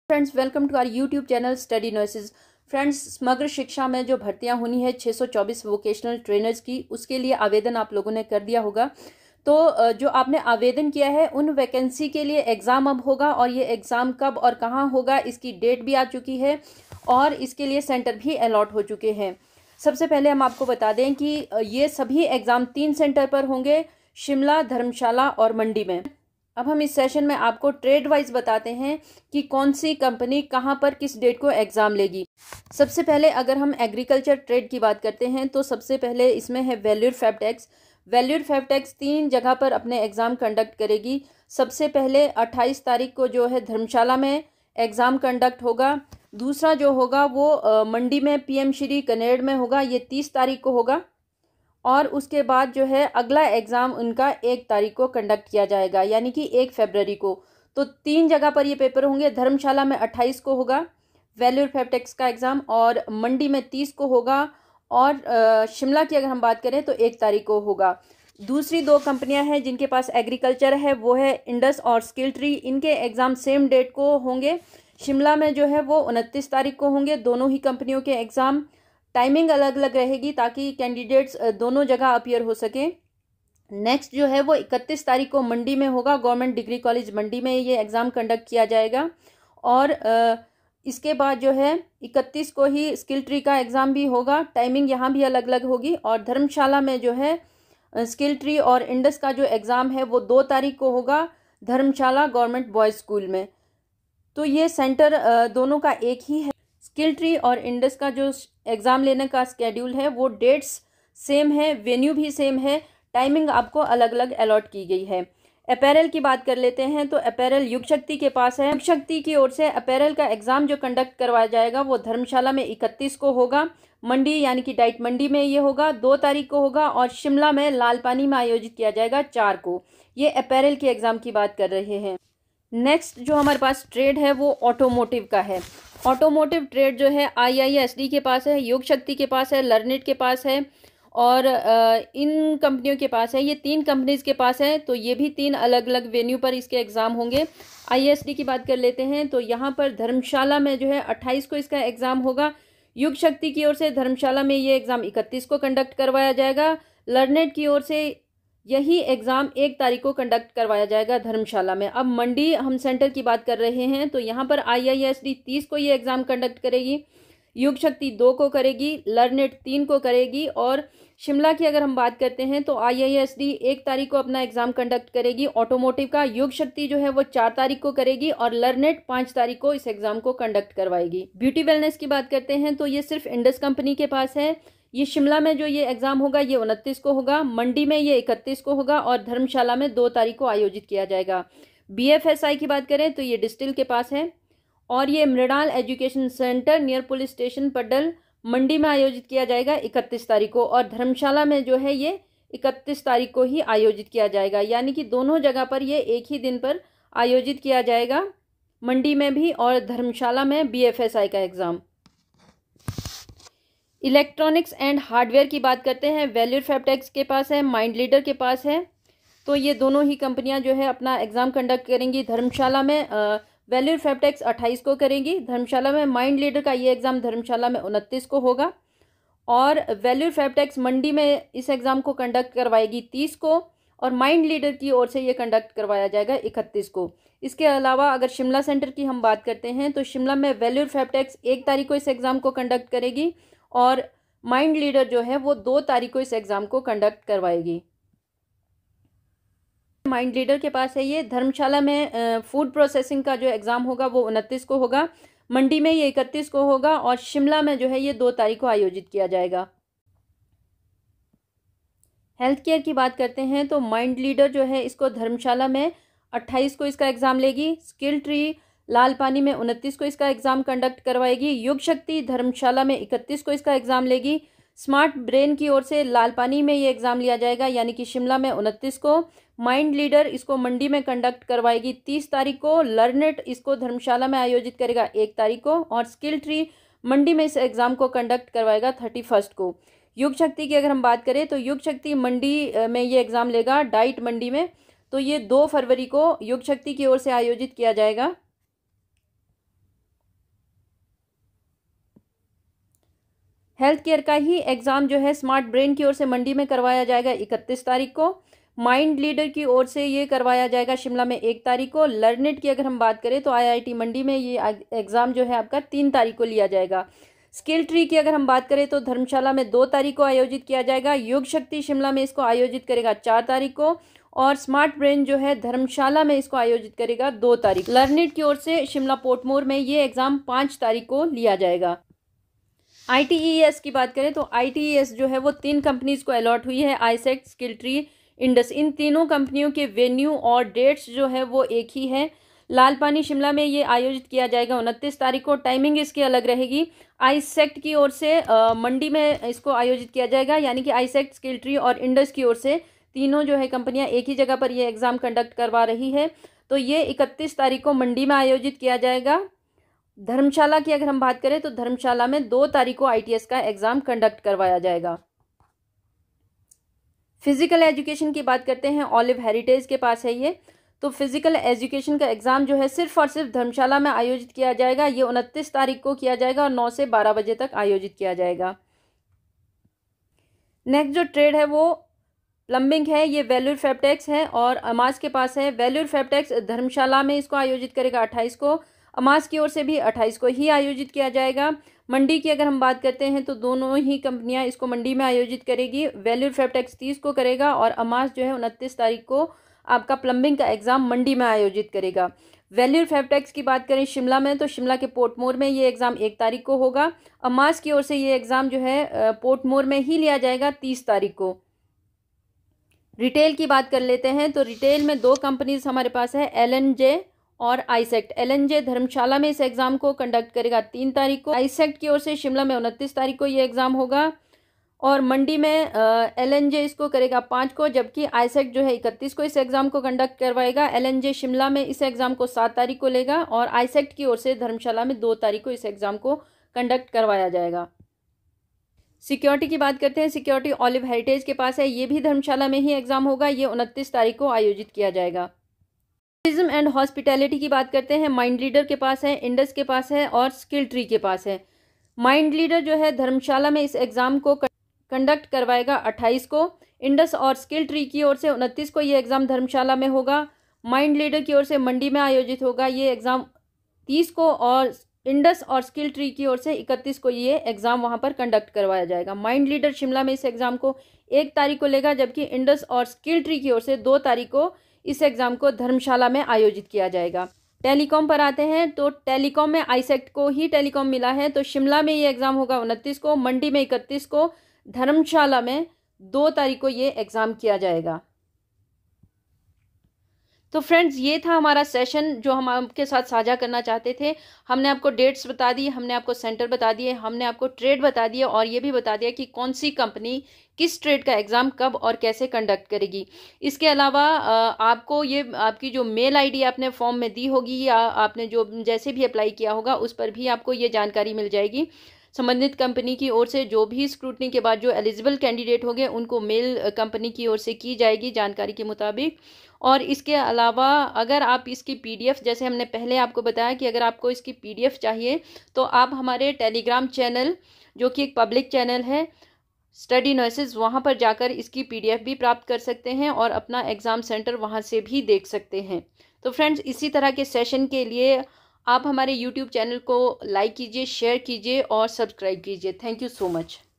Friends, welcome to our YouTube channel study noises. Friends, Samagra Shiksha में जो भर्तियां होनी है 624 वोकेशनल ट्रेनर्स की, उसके लिए आवेदन आप लोगों ने कर दिया होगा। तो जो आपने आवेदन किया है उन वैकेंसी के लिए एग्ज़ाम अब होगा, और ये एग्ज़ाम कब और कहाँ होगा इसकी डेट भी आ चुकी है और इसके लिए सेंटर भी अलॉट हो चुके हैं। सबसे पहले हम आपको बता दें कि ये सभी एग्ज़ाम 3 सेंटर पर होंगे, शिमला, धर्मशाला और मंडी में। अब हम इस सेशन में आपको ट्रेड वाइज बताते हैं कि कौन सी कंपनी कहाँ पर किस डेट को एग्ज़ाम लेगी। सबसे पहले अगर हम एग्रीकल्चर ट्रेड की बात करते हैं तो सबसे पहले इसमें है वेल्यूर फैबटेक्स। वेल्यूर फैबटेक्स 3 जगह पर अपने एग्ज़ाम कंडक्ट करेगी। सबसे पहले 28 तारीख को जो है धर्मशाला में एग्ज़ाम कंडक्ट होगा। दूसरा जो होगा वो मंडी में पीएम श्री कनेड में होगा, ये 30 तारीख को होगा। और उसके बाद जो है अगला एग्ज़ाम उनका 1 तारीख को कंडक्ट किया जाएगा, यानी कि 1 फरवरी को। तो 3 जगह पर ये पेपर होंगे। धर्मशाला में 28 को होगा वेल्यूर फैबटेक्स का एग्ज़ाम, और मंडी में 30 को होगा, और शिमला की अगर हम बात करें तो 1 तारीख को होगा। दूसरी 2 कंपनियां हैं जिनके पास एग्रीकल्चर है, वो है इंडस और स्किल ट्री। इनके एग्ज़ाम सेम डेट को होंगे। शिमला में जो है वो 29 तारीख को होंगे दोनों ही कंपनियों के एग्ज़ाम। टाइमिंग अलग अलग रहेगी ताकि कैंडिडेट्स दोनों जगह अपीयर हो सके। नेक्स्ट जो है वो 31 तारीख को मंडी में होगा, गवर्नमेंट डिग्री कॉलेज मंडी में ये एग्ज़ाम कंडक्ट किया जाएगा। और इसके बाद जो है 31 को ही स्किल ट्री का एग्ज़ाम भी होगा। टाइमिंग यहाँ भी अलग अलग होगी। और धर्मशाला में जो है स्किल ट्री और इंडस का जो एग्ज़ाम है वो 2 तारीख को होगा, धर्मशाला गवर्नमेंट बॉयज़ स्कूल में। तो ये सेंटर दोनों का एक ही है। स्किल ट्री और इंडस का जो एग्ज़ाम लेने का स्केड्यूल है वो डेट्स सेम है, वेन्यू भी सेम है, टाइमिंग आपको अलग अलग अलॉट की गई है। अपैरल की बात कर लेते हैं तो अपैरल युग शक्ति के पास है। युग शक्ति की ओर से अपैरल का एग्ज़ाम जो कंडक्ट करवाया जाएगा वो धर्मशाला में 31 को होगा, मंडी यानी कि डाइट मंडी में ये होगा 2 तारीख को होगा, और शिमला में लालपानी में आयोजित किया जाएगा 4 को। ये अपैरल के एग्ज़ाम की बात कर रहे हैं। नेक्स्ट जो हमारे पास ट्रेड है वो ऑटोमोटिव का है। ऑटोमोटिव ट्रेड जो है IISD के पास है, योग शक्ति के पास है, लर्निट के पास है, और इन कंपनियों के पास है। ये 3 कंपनीज के पास है। तो ये भी 3 अलग अलग वेन्यू पर इसके एग्ज़ाम होंगे। IISD की बात कर लेते हैं तो यहाँ पर धर्मशाला में जो है 28 को इसका एग्ज़ाम होगा। युग शक्ति की ओर से धर्मशाला में ये एग्ज़ाम 31 को कंडक्ट करवाया जाएगा। लर्निट की ओर से यही एग्ज़ाम 1 तारीख को कंडक्ट करवाया जाएगा धर्मशाला में। अब मंडी हम सेंटर की बात कर रहे हैं तो यहाँ पर IISD 30 को ये एग्ज़ाम कंडक्ट करेगी, युग शक्ति 2 को करेगी, लर्निट 3 को करेगी, और शिमला की अगर हम बात करते हैं तो IISD 1 तारीख को अपना एग्ज़ाम कंडक्ट करेगी ऑटोमोटिव का, युग शक्ति जो है वो 4 तारीख को करेगी, और लर्निट 5 तारीख को इस एग्ज़ाम को कंडक्ट करवाएगी। ब्यूटी वेलनेस की बात करते हैं तो ये सिर्फ इंडस कंपनी के पास है। ये शिमला में जो ये एग्ज़ाम होगा ये 29 को होगा, मंडी में ये 31 को होगा, और धर्मशाला में 2 तारीख को आयोजित किया जाएगा। BFSI की बात करें तो ये डिस्टिल के पास है, और ये Mrinal education centre near police station Paddal Mandi में आयोजित किया जाएगा 31 तारीख को, और धर्मशाला में जो है ये 31 तारीख को ही आयोजित किया जाएगा। यानी कि दोनों जगह पर ये एक ही दिन पर आयोजित किया जाएगा, मंडी में भी और धर्मशाला में BFSI का एग्ज़ाम। इलेक्ट्रॉनिक्स एंड हार्डवेयर की बात करते हैं। वेल्यूर फैबटेक्स के पास है, माइंड लीडर के पास है। तो ये दोनों ही कंपनियां जो है अपना एग्ज़ाम कंडक्ट करेंगी। धर्मशाला में वेल्यूर फैबटेक्स 28 को करेंगी धर्मशाला में। माइंड लीडर का ये एग्ज़ाम धर्मशाला में 29 को होगा, और वेल्यूर फैबटेक्स मंडी में इस एग्ज़ाम को कंडक्ट करवाएगी 30 को, और माइंड लीडर की ओर से ये कंडक्ट करवाया जाएगा 31 को। इसके अलावा अगर शिमला सेंटर की हम बात करते हैं तो शिमला में वेल्यूर फैबटेक्स 1 तारीख को इस एग्ज़ाम को कंडक्ट करेगी, और माइंड लीडर जो है वो 2 तारीख को इस एग्ज़ाम को कंडक्ट करवाएगी। माइंड लीडर के पास है ये। धर्मशाला में फूड प्रोसेसिंग का जो एग्ज़ाम होगा वो 29 को होगा, मंडी में ये 31 को होगा, और शिमला में जो है ये 2 तारीख को आयोजित किया जाएगा। हेल्थ केयर की बात करते हैं तो माइंड लीडर जो है इसको धर्मशाला में 28 को इसका एग्ज़ाम लेगी। स्किल ट्री लालपानी में 29 को इसका एग्ज़ाम कंडक्ट करवाएगी। युग शक्ति धर्मशाला में 31 को इसका एग्ज़ाम लेगी। स्मार्ट ब्रेन की ओर से लालपानी में ये एग्ज़ाम लिया जाएगा, यानी कि शिमला में 29 को। माइंड लीडर इसको मंडी में कंडक्ट करवाएगी 30 तारीख को। लर्निट इसको धर्मशाला में आयोजित करेगा 1 तारीख को, और स्किल ट्री मंडी में इस एग्ज़ाम को कंडक्ट करवाएगा 31 को। युग शक्ति की अगर हम बात करें तो युग शक्ति मंडी में ये एग्ज़ाम लेगा डाइट मंडी में। तो ये 2 फरवरी को युग शक्ति की ओर से आयोजित किया जाएगा। हेल्थ केयर का ही एग्ज़ाम जो है स्मार्ट ब्रेन की ओर से मंडी में करवाया जाएगा 31 तारीख को। माइंड लीडर की ओर से ये करवाया जाएगा शिमला में 1 तारीख को। लर्नेट की अगर हम बात करें तो IIT मंडी में ये एग्ज़ाम जो है आपका 3 तारीख को लिया जाएगा। स्किल ट्री की अगर हम बात करें तो धर्मशाला में 2 तारीख को आयोजित किया जाएगा। योग शक्ति शिमला में इसको आयोजित करेगा 4 तारीख को, और स्मार्ट ब्रेन जो है धर्मशाला में इसको आयोजित करेगा 2 तारीख। लर्नेट की ओर से शिमला पोर्टमोर में ये एग्ज़ाम 5 तारीख को लिया जाएगा। ITES की बात करें तो ITES जो है वो 3 कंपनीज को अलॉट हुई है, आईसेक्ट, स्किल ट्री, इंडस। इन तीनों कंपनियों के वेन्यू और डेट्स जो है वो एक ही है। लालपानी शिमला में ये आयोजित किया जाएगा 29 तारीख को। टाइमिंग इसकी अलग रहेगी। आईसेक्ट की ओर से मंडी में इसको आयोजित किया जाएगा, यानी कि आईसेक्ट, स्किल ट्री और इंडस की ओर से तीनों जो है कंपनियां एक ही जगह पर ये एग्ज़ाम कंडक्ट करवा रही है। तो ये 31 तारीख को मंडी में आयोजित किया जाएगा। धर्मशाला की अगर हम बात करें तो धर्मशाला में 2 तारीख को ITS का एग्ज़ाम कंडक्ट करवाया जाएगा। फिजिकल एजुकेशन की बात करते हैं, ऑलिव हेरिटेज के पास है ये। तो फिजिकल एजुकेशन का एग्ज़ाम जो है सिर्फ और सिर्फ धर्मशाला में आयोजित किया जाएगा। ये 29 तारीख को किया जाएगा और 9 से 12 बजे तक आयोजित किया जाएगा। नेक्स्ट जो ट्रेड है वो प्लम्बिंग है। ये वेल्यूर फैबटेक्स है और अमास के पास है। वेल्यूर फैबटेक्स धर्मशाला में इसको आयोजित करेगा 28 को। अमास की ओर से भी 28 को ही आयोजित किया जाएगा। मंडी की अगर हम बात करते हैं तो दोनों ही कंपनियां इसको मंडी में आयोजित करेगी। वेल्यूर फैबटेक्स 30 को करेगा और अमास जो है 29 तारीख को आपका प्लम्बिंग का एग्ज़ाम मंडी में आयोजित करेगा। वेल्यूर फैबटेक्स की बात करें शिमला में तो शिमला के पोर्टमोर में ये एग्ज़ाम 1 तारीख को होगा। अमास की ओर से ये एग्ज़ाम जो है पोर्टमोर में ही लिया जाएगा 30 तारीख को। रिटेल की बात कर लेते हैं तो रिटेल में 2 कंपनीज हमारे पास है, LNJ और आईसेक्ट। LNJ धर्मशाला में इस एग्ज़ाम को कंडक्ट करेगा 3 तारीख को। आईसेक्ट की ओर से शिमला में 29 तारीख को ये एग्ज़ाम होगा और मंडी में LNJ इसको करेगा 5 को, जबकि आईसेक्ट जो है 31 को इस एग्ज़ाम को कंडक्ट करवाएगा। LNJ शिमला में इस एग्ज़ाम को 7 तारीख को लेगा और आईसेक्ट की ओर से धर्मशाला में 2 तारीख को इस एग्ज़ाम को कंडक्ट करवाया जाएगा। सिक्योरिटी की बात करते हैं। सिक्योरिटी ऑलिव हेरिटेज के पास है। ये भी धर्मशाला में ही एग्ज़ाम होगा। ये 29 तारीख को आयोजित किया जाएगा। टूरिज्म एंड हॉस्पिटैलिटी की बात करते हैं। माइंड लीडर के पास है, इंडस के पास है और स्किल ट्री के पास है। माइंड लीडर जो है धर्मशाला में इस एग्ज़ाम को कंडक्ट करवाएगा 28 को। इंडस और स्किल ट्री की ओर से 29 को ये एग्ज़ाम धर्मशाला में होगा। माइंड लीडर की ओर से मंडी में आयोजित होगा ये एग्ज़ाम 30 को और इंडस और स्किल ट्री की ओर से 31 को ये एग्ज़ाम वहाँ पर कंडक्ट करवाया जाएगा। माइंड लीडर शिमला में इस एग्ज़ाम को 1 तारीख को लेगा, जबकि इंडस और स्किल ट्री की ओर से 2 तारीख को इस एग्ज़ाम को धर्मशाला में आयोजित किया जाएगा। टेलीकॉम पर आते हैं तो टेलीकॉम में आईसेक्ट को ही टेलीकॉम मिला है, तो शिमला में ये एग्ज़ाम होगा 29 को, मंडी में 31 को, धर्मशाला में 2 तारीख को ये एग्ज़ाम किया जाएगा। तो फ्रेंड्स, ये था हमारा सेशन जो हम आपके साथ साझा करना चाहते थे। हमने आपको डेट्स बता दी, हमने आपको सेंटर बता दिए, हमने आपको ट्रेड बता दिए और ये भी बता दिया कि कौन सी कंपनी किस ट्रेड का एग्ज़ाम कब और कैसे कंडक्ट करेगी। इसके अलावा आपको ये आपकी जो मेल आईडी आपने फॉर्म में दी होगी या आपने जो जैसे भी अप्लाई किया होगा उस पर भी आपको ये जानकारी मिल जाएगी। संबंधित कंपनी की ओर से जो भी स्क्रूटनी के बाद जो एलिजिबल कैंडिडेट होंगे उनको मेल कंपनी की ओर से की जाएगी जानकारी के मुताबिक। और इसके अलावा अगर आप इसकी PDF, जैसे हमने पहले आपको बताया कि अगर आपको इसकी PDF चाहिए तो आप हमारे टेलीग्राम चैनल, जो कि एक पब्लिक चैनल है स्टडी नर्सेज, वहाँ पर जाकर इसकी PDF भी प्राप्त कर सकते हैं और अपना एग्ज़ाम सेंटर वहाँ से भी देख सकते हैं। तो फ्रेंड्स, इसी तरह के सेशन के लिए आप हमारे YouTube चैनल को लाइक कीजिए, शेयर कीजिए और सब्सक्राइब कीजिए। Thank you so much.